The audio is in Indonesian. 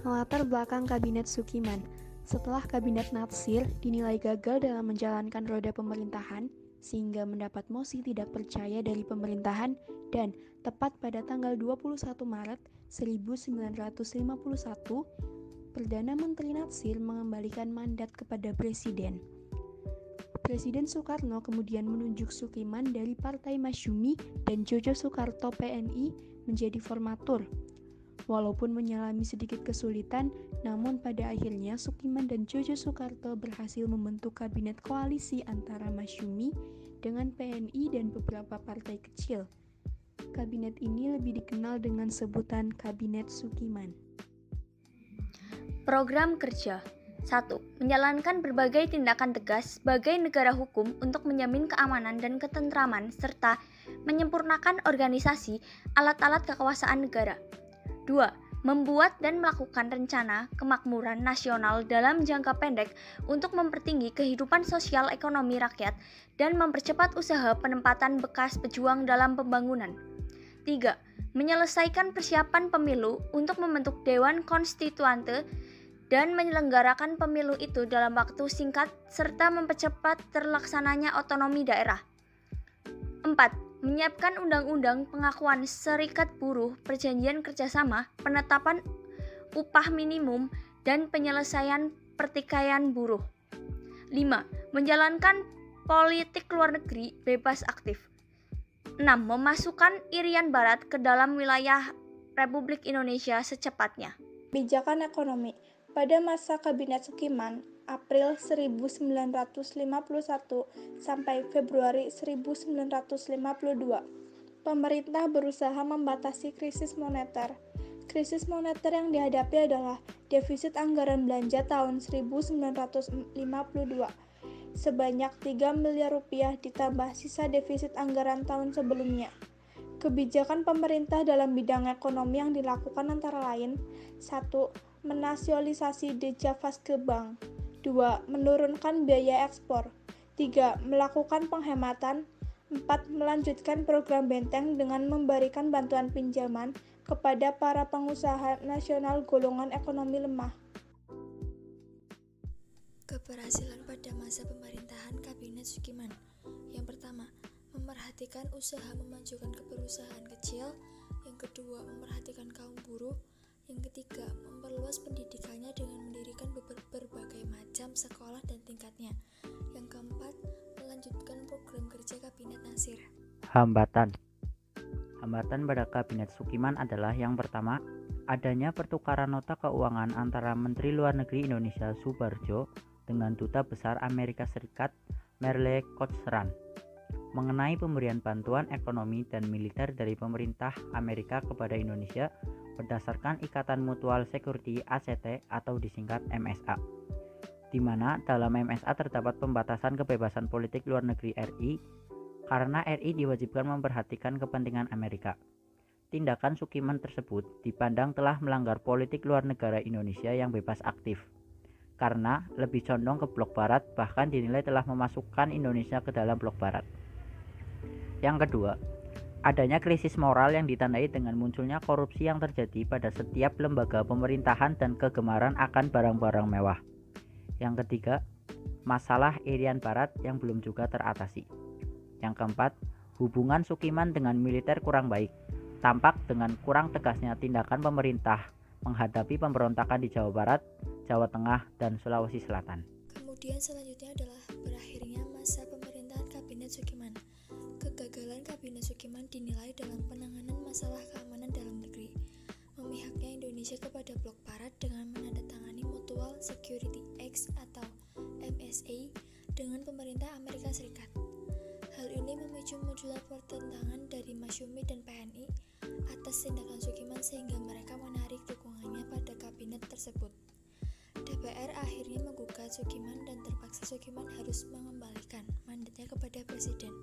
Latar belakang Kabinet Sukiman. Setelah Kabinet Natsir dinilai gagal dalam menjalankan roda pemerintahan, sehingga mendapat mosi tidak percaya dari pemerintahan, dan tepat pada tanggal 21 Maret 1951, Perdana Menteri Natsir mengembalikan mandat kepada Presiden. Presiden Soekarno kemudian menunjuk Sukiman dari Partai Masyumi dan Jojo Sukarto PNI menjadi formatur. Walaupun mengalami sedikit kesulitan, namun pada akhirnya Sukiman dan Jojo Sukarto berhasil membentuk kabinet koalisi antara Masyumi dengan PNI dan beberapa partai kecil. Kabinet ini lebih dikenal dengan sebutan Kabinet Sukiman. Program kerja 1. Menjalankan berbagai tindakan tegas sebagai negara hukum untuk menjamin keamanan dan ketentraman serta menyempurnakan organisasi alat-alat kekuasaan negara. 2. Membuat dan melakukan rencana kemakmuran nasional dalam jangka pendek untuk mempertinggi kehidupan sosial ekonomi rakyat dan mempercepat usaha penempatan bekas pejuang dalam pembangunan. 3. Menyelesaikan persiapan pemilu untuk membentuk Dewan Konstituante dan menyelenggarakan pemilu itu dalam waktu singkat serta mempercepat terlaksananya otonomi daerah. 4. Menyiapkan undang-undang pengakuan serikat buruh, perjanjian kerjasama, penetapan upah minimum, dan penyelesaian pertikaian buruh. 5. Menjalankan politik luar negeri bebas aktif. 6. Memasukkan Irian Barat ke dalam wilayah Republik Indonesia secepatnya. Kebijakan ekonomi. Pada masa Kabinet Sukiman, April 1951 sampai Februari 1952, pemerintah berusaha membatasi krisis moneter. Krisis moneter yang dihadapi adalah defisit anggaran belanja tahun 1952 sebanyak 3 miliar rupiah ditambah sisa defisit anggaran tahun sebelumnya. Kebijakan pemerintah dalam bidang ekonomi yang dilakukan antara lain: 1. Menasionalisasi Dejavaske Bank. 2. Menurunkan biaya ekspor. 3. Melakukan penghematan. 4. Melanjutkan program benteng dengan memberikan bantuan pinjaman kepada para pengusaha nasional golongan ekonomi lemah. Keberhasilan pada masa pemerintahan Kabinet Sukiman. Yang pertama, memerhatikan usaha memajukan keperusahaan kecil. Yang kedua, memerhatikan kaum buruh. Yang ketiga, memperluas pendidikannya dengan mendirikan berbagai macam sekolah dan tingkatnya. Yang keempat, melanjutkan program kerja Kabinet Natsir. Hambatan pada Kabinet Sukiman adalah yang pertama, adanya pertukaran nota keuangan antara Menteri Luar Negeri Indonesia Soebardjo dengan Duta Besar Amerika Serikat Merle Kochran mengenai pemberian bantuan ekonomi dan militer dari pemerintah Amerika kepada Indonesia berdasarkan Ikatan Mutual Security ACT atau disingkat MSA, di mana dalam MSA terdapat pembatasan kebebasan politik luar negeri RI karena RI diwajibkan memperhatikan kepentingan Amerika. Tindakan Sukiman tersebut dipandang telah melanggar politik luar negara Indonesia yang bebas aktif, karena lebih condong ke blok barat, bahkan dinilai telah memasukkan Indonesia ke dalam blok barat. Yang kedua, adanya krisis moral yang ditandai dengan munculnya korupsi yang terjadi pada setiap lembaga pemerintahan dan kegemaran akan barang-barang mewah. Yang ketiga, masalah Irian Barat yang belum juga teratasi. Yang keempat, hubungan Sukiman dengan militer kurang baik, tampak dengan kurang tegasnya tindakan pemerintah menghadapi pemberontakan di Jawa Barat, Jawa Tengah, dan Sulawesi Selatan. Kemudian selanjutnya adalah berakhirnya masa pemerintahan Kabinet Sukiman. Kegagalan Kabinet Sukiman dinilai dalam penanganan masalah keamanan dalam negeri. Memihaknya Indonesia kepada blok barat dengan menandatangani Mutual Security Acts atau MSA dengan pemerintah Amerika Serikat. Hal ini memicu munculnya pertentangan dari Masyumi dan PNI atas tindakan Sukiman sehingga mereka menarik dukungannya pada kabinet tersebut. DPR akhirnya menggugat Sukiman dan terpaksa Sukiman harus mengembalikan mandatnya kepada Presiden.